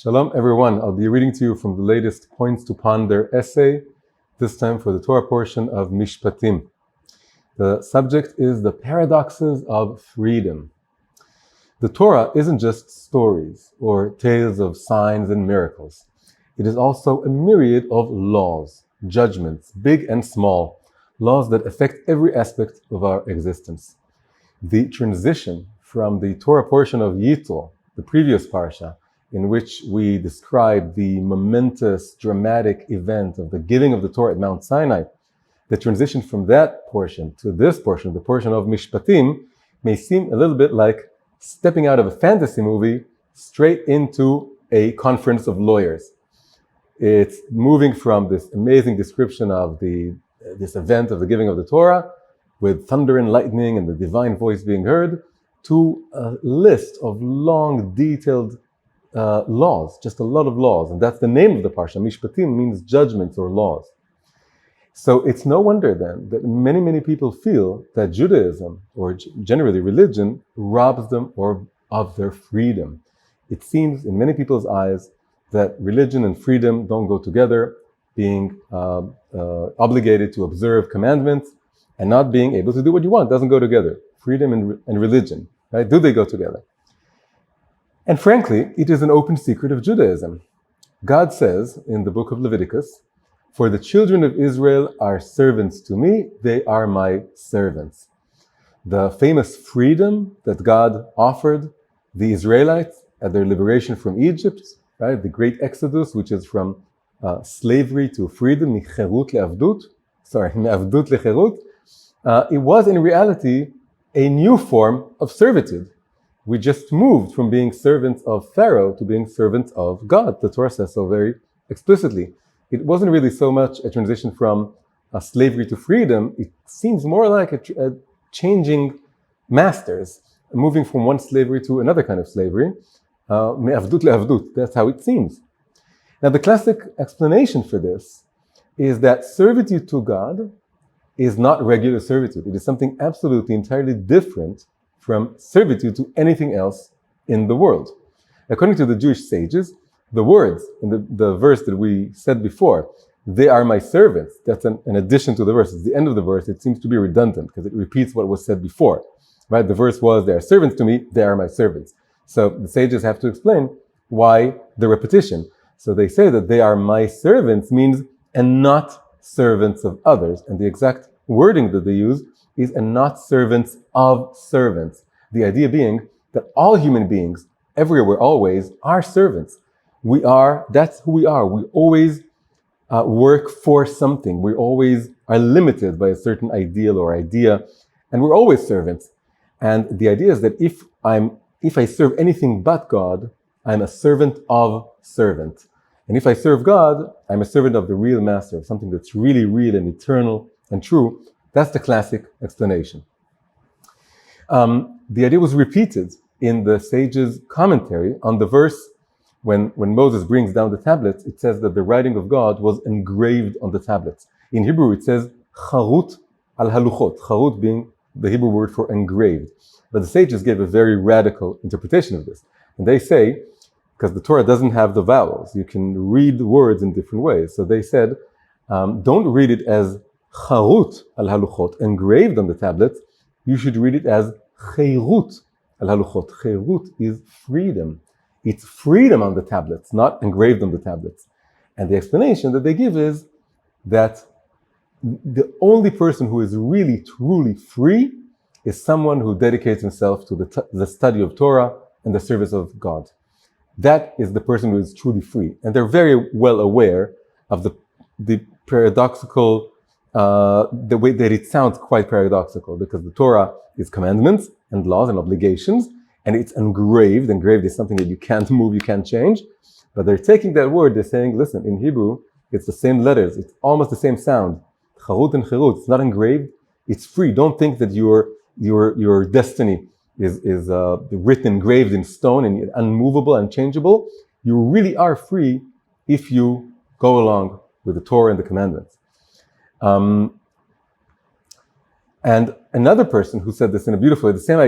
Shalom everyone, I'll be reading to you from the latest Points to Ponder essay, this time for the Torah portion of Mishpatim. The subject is the paradoxes of freedom. The Torah isn't just stories or tales of signs and miracles. It is also a myriad of laws, judgments, big and small, laws that affect every aspect of our existence. The transition from the Torah portion of Yitro, the previous parsha, in which we describe the momentous, dramatic event of the giving of the Torah at Mount Sinai, the transition from that portion to this portion, the portion of Mishpatim, may seem a little bit like stepping out of a fantasy movie straight into a conference of lawyers. It's moving from this amazing description of this event of the giving of the Torah, with thunder and lightning and the divine voice being heard, to a list of long, detailed laws, just a lot of laws. And that's the name of the parsha. Mishpatim means judgments or laws. So it's no wonder then that many people feel that Judaism, or generally religion, robs them of their freedom. It seems in many people's eyes that religion and freedom don't go together, being obligated to observe commandments and not being able to do what you want doesn't go together. Freedom and religion, right? Do they go together? And frankly, it is an open secret of Judaism. God says in the book of Leviticus, "For the children of Israel are servants to me, they are my servants." The famous freedom that God offered the Israelites at their liberation from Egypt, right? The great Exodus, which is from slavery to freedom, me'avdut lecherut. It was in reality a new form of servitude. We just moved from being servants of Pharaoh to being servants of God. The Torah says so very explicitly. It wasn't really so much a transition from slavery to freedom. It seems more like a changing masters, moving from one slavery to another kind of slavery. Me'avdut le'avdut, that's how it seems. Now the classic explanation for this is that servitude to God is not regular servitude. It is something absolutely entirely different from servitude to anything else in the world. According to the Jewish sages, the words in the verse that we said before, "They are my servants," that's an addition to the verse. It's the end of the verse. It seems to be redundant because it repeats what was said before. Right? The verse was, "They are servants to me, they are my servants." So the sages have to explain why the repetition. So they say that "they are my servants" means "and not servants of others." And the exact wording that they use is "and not servants of servants." The idea being that all human beings, everywhere, always, are servants. That's who we are. We always work for something. We always are limited by a certain ideal or idea, and we're always servants. And the idea is that if I serve anything but God, I'm a servant of servant. And if I serve God, I'm a servant of the real master, of something that's really real and eternal and true. That's the classic explanation. The idea was repeated in the sages' commentary on the verse when Moses brings down the tablets. It says that the writing of God was engraved on the tablets. In Hebrew, it says charut al haluchot, charut being the Hebrew word for engraved. But the sages gave a very radical interpretation of this. And they say, because the Torah doesn't have the vowels, you can read words in different ways. So they said, don't read it as charut al haluchot, engraved on the tablets. You should read it as cheirut al haluchot. Cheirut is freedom. It's freedom on the tablets, not engraved on the tablets. And the explanation that they give is that the only person who is really, truly free is someone who dedicates himself to the study of Torah and the service of God. That is the person who is truly free. And they're very well aware of the paradoxical, the way that it sounds quite paradoxical, because the Torah is commandments and laws and obligations, and it's engraved. Engraved is something that you can't move, you can't change. But they're taking that word, they're saying, listen, in Hebrew, it's the same letters, it's almost the same sound. Charut and cherut, it's not engraved, it's free. Don't think that your destiny is written, engraved in stone and unmovable, unchangeable. You really are free if you go along with the Torah and the commandments. And another person who said this in a beautiful way, the same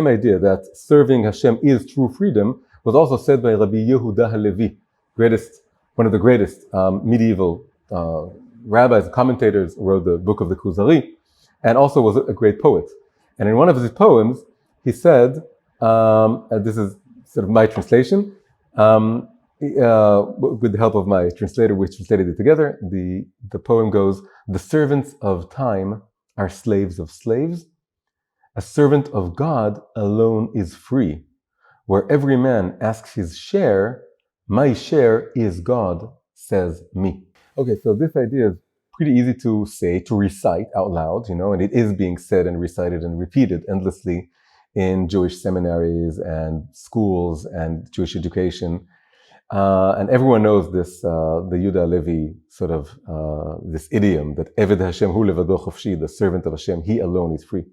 idea that serving Hashem is true freedom, was also said by Rabbi Yehuda Halevi, one of the greatest medieval rabbis and commentators, who wrote the book of the Kuzari, and also was a great poet. And in one of his poems, he said, and this is sort of my translation, with the help of my translator, we translated it together. The poem goes, "The servants of time are slaves of slaves. A servant of God alone is free. Where every man asks his share, my share is God, says me." Okay, so this idea is pretty easy to say, to recite out loud, and it is being said and recited and repeated endlessly in Jewish seminaries and schools and Jewish education. And everyone knows this, the Yehuda Levi sort of, this idiom that Eved Hashem hu levado chofshi, the servant of Hashem, he alone is free.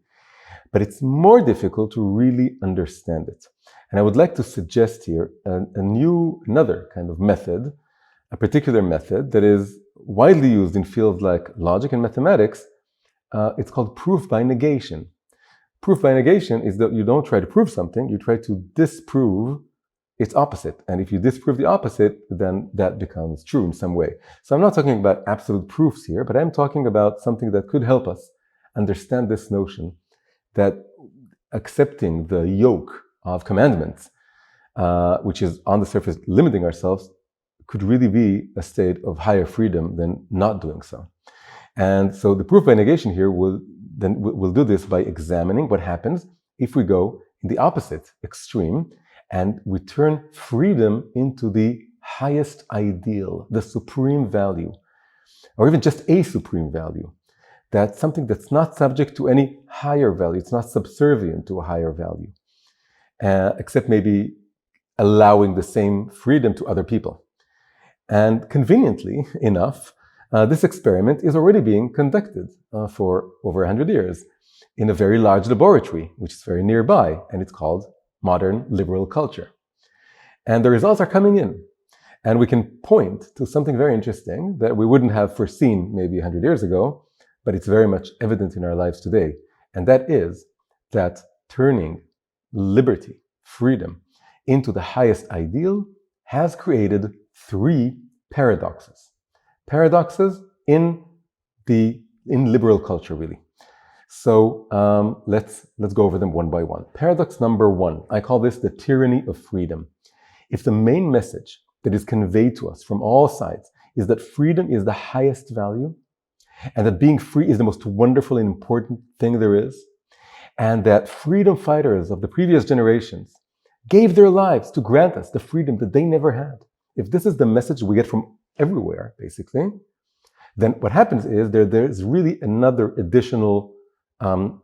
But it's more difficult to really understand it. And I would like to suggest here another kind of method, a particular method that is widely used in fields like logic and mathematics. It's called proof by negation. Proof by negation is that you don't try to prove something, you try to disprove its opposite. And if you disprove the opposite, then that becomes true in some way. So I'm not talking about absolute proofs here, but I'm talking about something that could help us understand this notion that accepting the yoke of commandments, which is on the surface limiting ourselves, could really be a state of higher freedom than not doing so. And so the proof by negation here we'll do this by examining what happens if we go in the opposite extreme and we turn freedom into the highest ideal, the supreme value, or even just a supreme value. That's something that's not subject to any higher value. It's not subservient to a higher value, except maybe allowing the same freedom to other people. And conveniently enough, this experiment is already being conducted for over 100 years in a very large laboratory, which is very nearby, and it's called modern liberal culture. And the results are coming in. And we can point to something very interesting that we wouldn't have foreseen maybe 100 years ago, but it's very much evident in our lives today. And that is that turning liberty, freedom, into the highest ideal has created 3 paradoxes. Paradoxes in liberal culture, really. So let's go over them one by one. Paradox number 1, I call this the tyranny of freedom. If the main message that is conveyed to us from all sides is that freedom is the highest value, and that being free is the most wonderful and important thing there is, and that freedom fighters of the previous generations gave their lives to grant us the freedom that they never had. If this is the message we get from everywhere, basically, then what happens is there's really another additional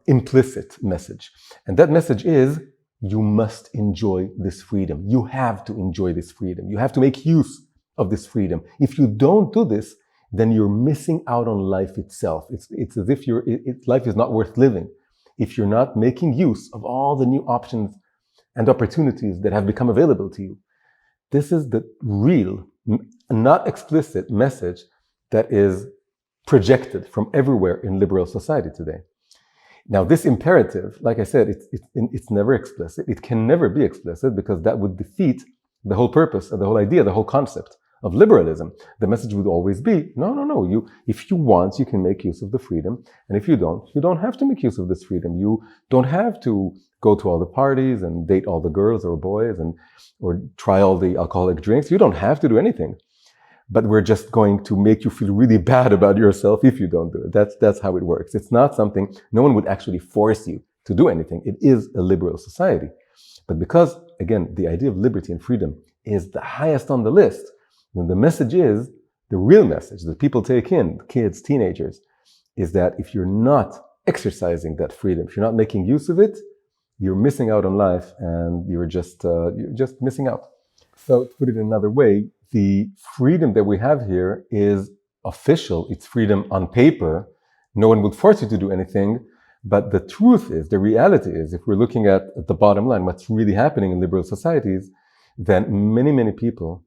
implicit message. And that message is, you must enjoy this freedom. You have to enjoy this freedom. You have to make use of this freedom. If you don't do this, then you're missing out on life itself. It's as if life is not worth living if you're not making use of all the new options and opportunities that have become available to you. This is the real, not explicit message that is projected from everywhere in liberal society today. Now, this imperative, like I said, it's never explicit. It can never be explicit because that would defeat the whole purpose, the whole idea, the whole concept of liberalism. The message would always be, no. If you want, you can make use of the freedom. And if you don't have to make use of this freedom. You don't have to go to all the parties and date all the girls or boys or try all the alcoholic drinks. You don't have to do anything. But we're just going to make you feel really bad about yourself if you don't do it. That's how it works. It's not something, no one would actually force you to do anything. It is a liberal society. But because, again, the idea of liberty and freedom is the highest on the list, then the message is, the real message that people take in, kids, teenagers, is that if you're not exercising that freedom, if you're not making use of it, you're missing out on life and you're just missing out. So to put it another way, the freedom that we have here is official. It's freedom on paper. No one would force you to do anything. But the truth is, the reality is, if we're looking at the bottom line, what's really happening in liberal societies, then many people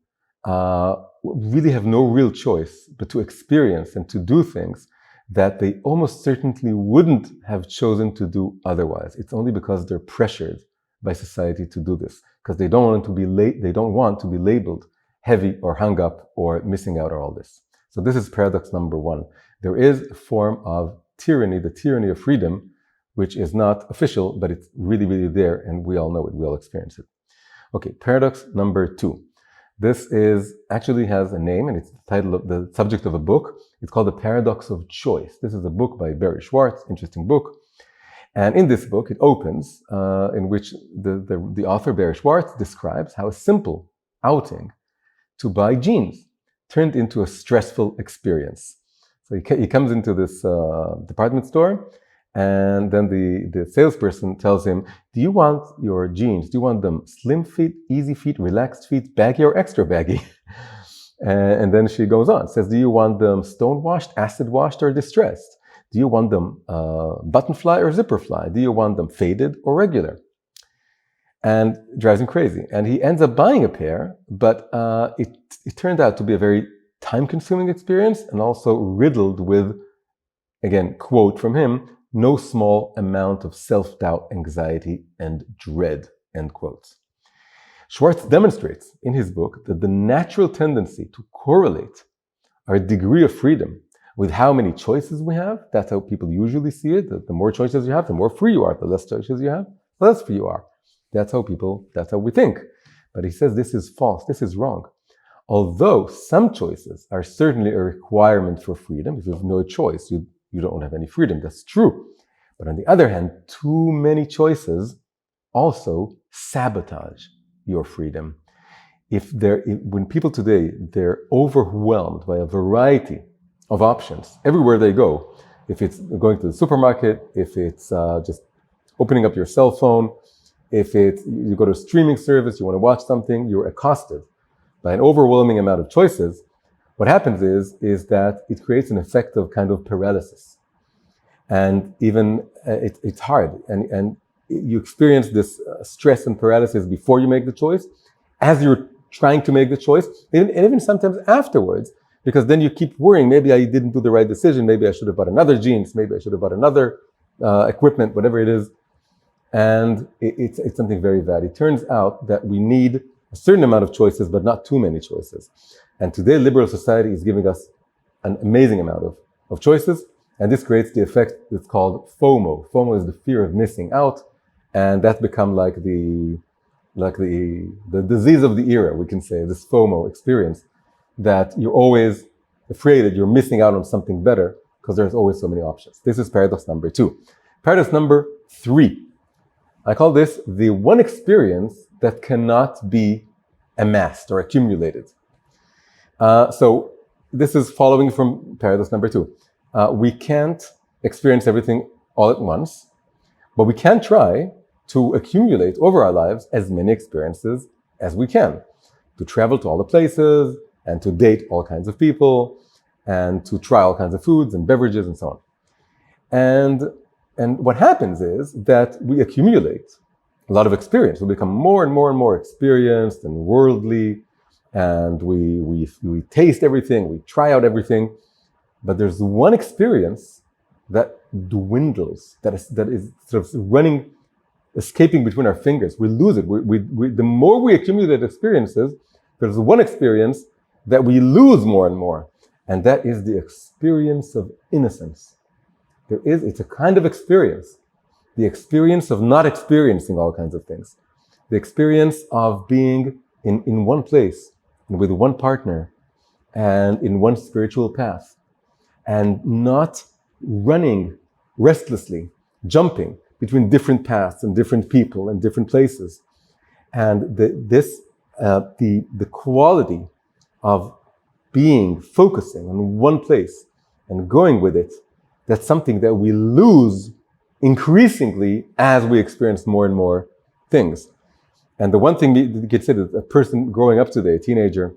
really have no real choice but to experience and to do things that they almost certainly wouldn't have chosen to do otherwise. It's only because they're pressured by society to do this because they don't want to be they don't want to be labeled heavy or hung up or missing out on all this. So this is paradox number one. There is a form of tyranny, the tyranny of freedom, which is not official, but it's really, really there, and we all know it, we all experience it. Okay, paradox number two. This is actually has a name, and it's the title of the subject of a book. It's called The Paradox of Choice. This is a book by Barry Schwartz, interesting book. And in this book, it opens in which the author, Barry Schwartz, describes how a simple outing to buy jeans turned into a stressful experience. So he comes into this department store, and then the salesperson tells him, do you want your jeans, do you want them slim fit, easy fit, relaxed fit, baggy or extra baggy? And then she goes on, says, do you want them stone washed, acid washed or distressed? Do you want them button fly or zipper fly? Do you want them faded or regular? And it drives him crazy. And he ends up buying a pair, but it turned out to be a very time-consuming experience and also riddled with, again, quote from him, no small amount of self-doubt, anxiety, and dread, end quotes. Schwartz demonstrates in his book that the natural tendency to correlate our degree of freedom with how many choices we have, that's how people usually see it, that the more choices you have, the more free you are, the less choices you have, the less free you are. That's how we think. But he says this is false, this is wrong. Although some choices are certainly a requirement for freedom, if you have no choice, you don't have any freedom, that's true. But on the other hand, too many choices also sabotage your freedom. When people today, they're overwhelmed by a variety of options, everywhere they go, if it's going to the supermarket, if it's just opening up your cell phone, if you go to a streaming service, you want to watch something, you're accosted by an overwhelming amount of choices. What happens is that it creates an effect of kind of paralysis. And even it's hard. And you experience this stress and paralysis before you make the choice, as you're trying to make the choice, and even sometimes afterwards, because then you keep worrying, maybe I didn't do the right decision, maybe I should have bought another jeans, maybe I should have bought another equipment, whatever it is. And it's something very bad. It turns out that we need a certain amount of choices, but not too many choices. And today, liberal society is giving us an amazing amount of choices. And this creates the effect that's called FOMO. FOMO is the fear of missing out. And that's become like the disease of the era, we can say, this FOMO experience, that you're always afraid that you're missing out on something better because there's always so many options. This is paradox number two. Paradox number three. I call this the one experience that cannot be amassed or accumulated. So this is following from paradox number two. We can't experience everything all at once, but we can try to accumulate over our lives as many experiences as we can, to travel to all the places and to date all kinds of people and to try all kinds of foods and beverages and so on. And what happens is that we accumulate a lot of experience. We become more and more and more experienced and worldly, and we taste everything, we try out everything. But there's one experience that dwindles, that is sort of escaping between our fingers. We lose it. The more we accumulate experiences, there's one experience that we lose more and more, and that is the experience of innocence. It's a kind of experience, the experience of not experiencing all kinds of things, the experience of being in one place and with one partner and in one spiritual path, and not running restlessly, jumping between different paths and different people and different places. And the quality of focusing on one place and going with it, that's something that we lose increasingly as we experience more and more things. And the one thing you could say that a person growing up today, a teenager,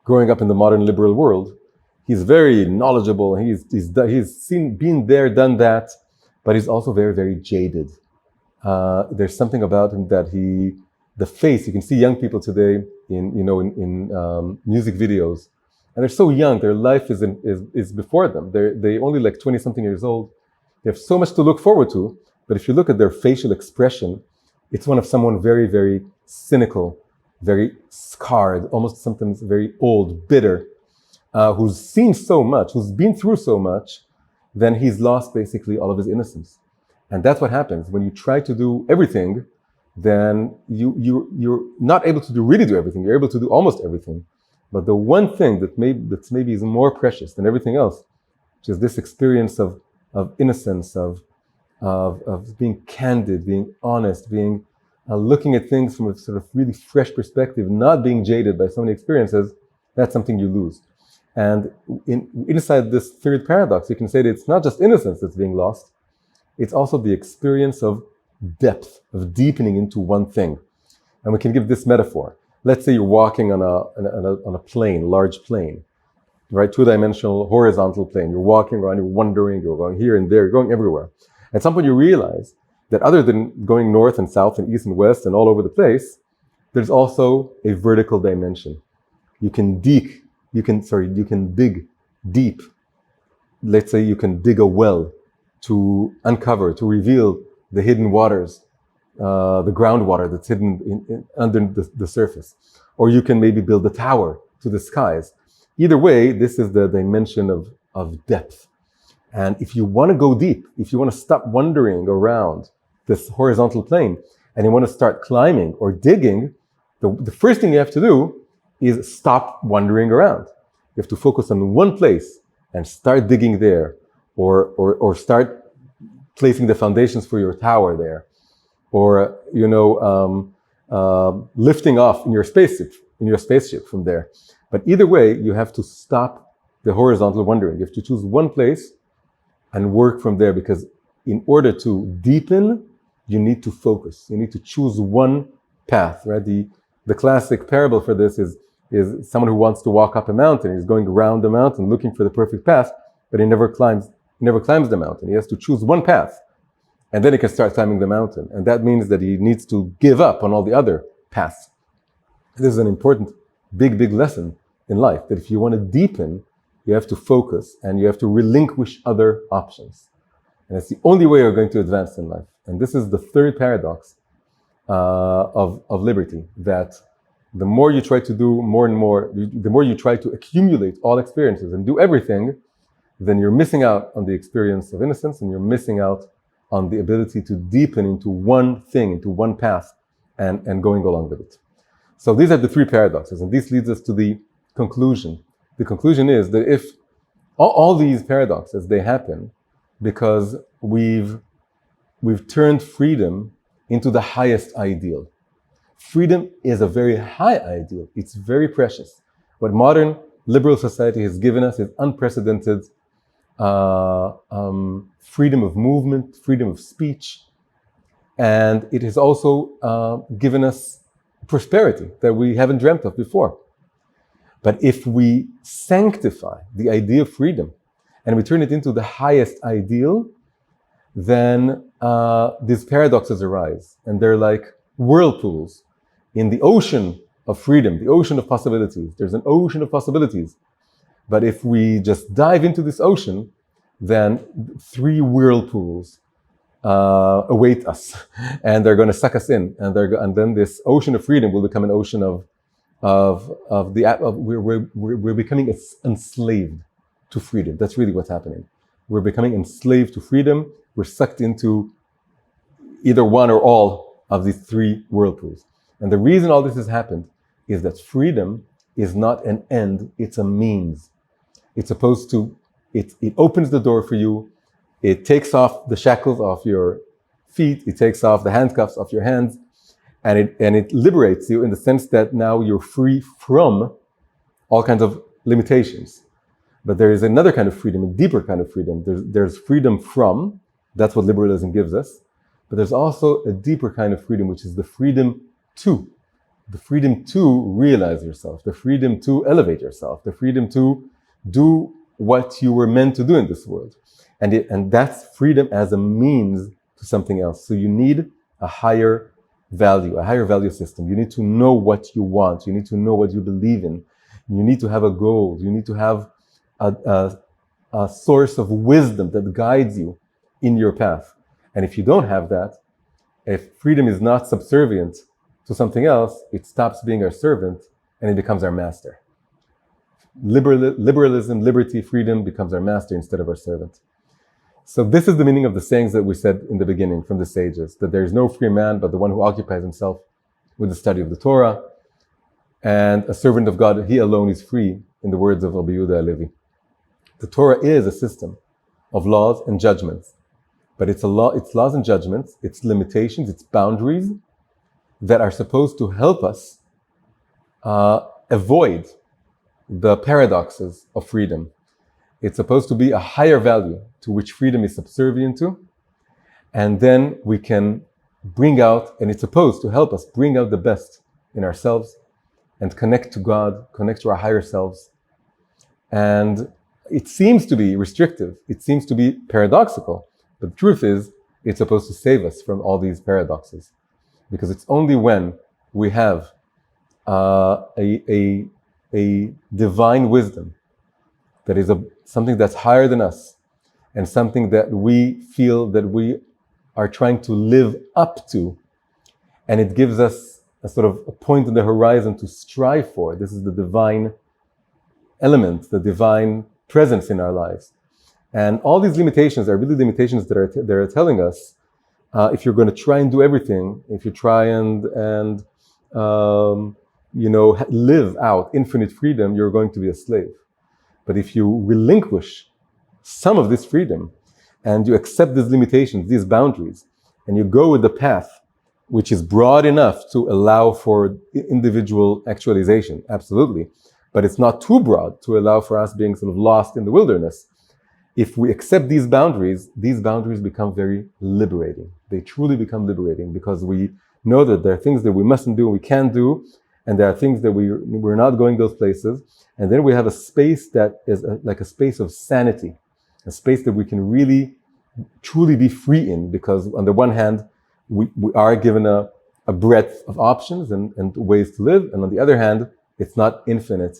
growing up in the modern liberal world, he's very knowledgeable, he's been there, done that, but he's also very, very jaded. There's something about him that the face, you can see young people today in music videos, and they're so young, their life is before them. They only like 20-something years old. They have so much to look forward to, but if you look at their facial expression, It's one of someone very, very cynical, very scarred, almost sometimes very old, bitter, who's seen so much, who's been through so much, then he's lost basically all of his innocence. And that's what happens when you try to do everything. Then you're not able to really do everything. You're able to do almost everything, but the one thing that's maybe is more precious than everything else, which is this experience of innocence, of being candid, being honest, being looking at things from a sort of really fresh perspective, not being jaded by so many experiences. That's something you lose. And inside this third paradox, you can say that it's not just innocence that's being lost, it's also the experience of depth, of deepening into one thing. And we can give this metaphor. Let's say you're walking on a plane, large plane, right? Two-dimensional, horizontal plane. You're walking around, you're wandering, you're going here and there, you're going everywhere. At some point you realize that other than going north and south and east and west and all over the place, there's also a vertical dimension. You can dig deep. Let's say you can dig a well to uncover, to reveal the hidden waters, the groundwater that's hidden under the surface. Or you can maybe build a tower to the skies. Either way, this is the dimension of depth. And if you want to go deep, if you want to stop wandering around this horizontal plane and you want to start climbing or digging, the first thing you have to do is stop wandering around. You have to focus on one place and start digging there, or start placing the foundations for your tower there, or lifting off in your spaceship from there. But either way, you have to stop the horizontal wandering. You have to choose one place and work from there, because in order to deepen, you need to focus. You need to choose one path, right? The classic parable for this is someone who wants to walk up a mountain. He's going around the mountain looking for the perfect path, but he never climbs the mountain. He has to choose one path, and then he can start climbing the mountain. And that means that he needs to give up on all the other paths. This is an important, big lesson in life, that if you want to deepen, you have to focus and you have to relinquish other options. And it's the only way you're going to advance in life. And this is the third paradox of liberty, that the more you try to do more and more, the more you try to accumulate all experiences and do everything, then you're missing out on the experience of innocence, and you're missing out on the ability to deepen into one thing, into one path, and going along with it. So these are the three paradoxes, and this leads us to the conclusion. The conclusion is that if all these paradoxes, they happen because we've turned freedom into the highest ideal. Freedom is a very high ideal. It's very precious. What modern liberal society has given us is unprecedented freedom of movement, freedom of speech, and it has also given us prosperity that we haven't dreamt of before. But if we sanctify the idea of freedom and we turn it into the highest ideal, then these paradoxes arise, and they're like whirlpools in the ocean of freedom, the ocean of possibilities. There's an ocean of possibilities. But if we just dive into this ocean, then three whirlpools await us, and they're going to suck us in, and then this ocean of freedom will become an ocean we're becoming enslaved to freedom. That's really what's happening. We're becoming enslaved to freedom. We're sucked into either one or all of these three whirlpools. And the reason all this has happened is that freedom is not an end, it's a means. It's supposed to, it opens the door for you, it takes off the shackles off your feet, it takes off the handcuffs off your hands, and it liberates you in the sense that now you're free from all kinds of limitations. But there is another kind of freedom, a deeper kind of freedom. There's freedom from, that's what liberalism gives us, but there's also a deeper kind of freedom, which is the freedom to realize yourself, the freedom to elevate yourself, the freedom to do what you were meant to do in this world. And that's freedom as a means to something else. So you need a higher value system. You need to know what you want. You need to know what you believe in. You need to have a goal. You need to have a source of wisdom that guides you in your path. And if you don't have that, If freedom is not subservient to something else, it stops being our servant and it becomes our master. Liberalism, liberty, freedom becomes our master instead of our servant. So this is the meaning of the sayings that we said in the beginning from the sages, that there is no free man but the one who occupies himself with the study of the Torah, and a servant of God, he alone is free, in the words of Rabbi Yehuda Halevi. The Torah is a system of laws and judgments, but it's laws and judgments, it's limitations, it's boundaries that are supposed to help us avoid the paradoxes of freedom. It's supposed to be a higher value to which freedom is subservient to, and then we can bring out, and it's supposed to help us bring out the best in ourselves and connect to God, connect to our higher selves. And it seems to be restrictive, it seems to be paradoxical, but the truth is, it's supposed to save us from all these paradoxes. Because it's only when we have a divine wisdom that is something that's higher than us, and something that we feel that we are trying to live up to, and it gives us a sort of a point on the horizon to strive for. This is the divine element, the divine presence in our lives. And all these limitations are really limitations that are telling us, if you're going to try and do everything, if you try and live out infinite freedom, you're going to be a slave. But if you relinquish some of this freedom and you accept these limitations, these boundaries, and you go with the path which is broad enough to allow for individual actualization, absolutely, but it's not too broad to allow for us being sort of lost in the wilderness. If we accept these boundaries become very liberating. They truly become liberating, because we know that there are things that we mustn't do, we can't do, and there are things that we're not going those places. And then we have a space that is like a space of sanity, a space that we can really, truly be free in, because on the one hand, we are given a breadth of options and ways to live, and on the other hand, it's not infinite,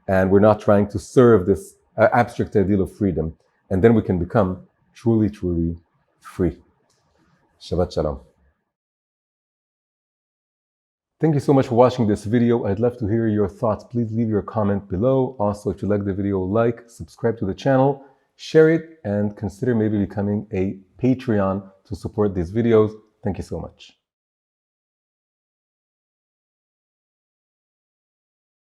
and we're not trying to serve this abstract ideal of freedom. And then we can become truly, truly free. Shabbat Shalom. Thank you so much for watching this video. I'd love to hear your thoughts. Please leave your comment below. Also, if you like the video, like, subscribe to the channel, share it, and consider maybe becoming a Patreon to support these videos. Thank you so much.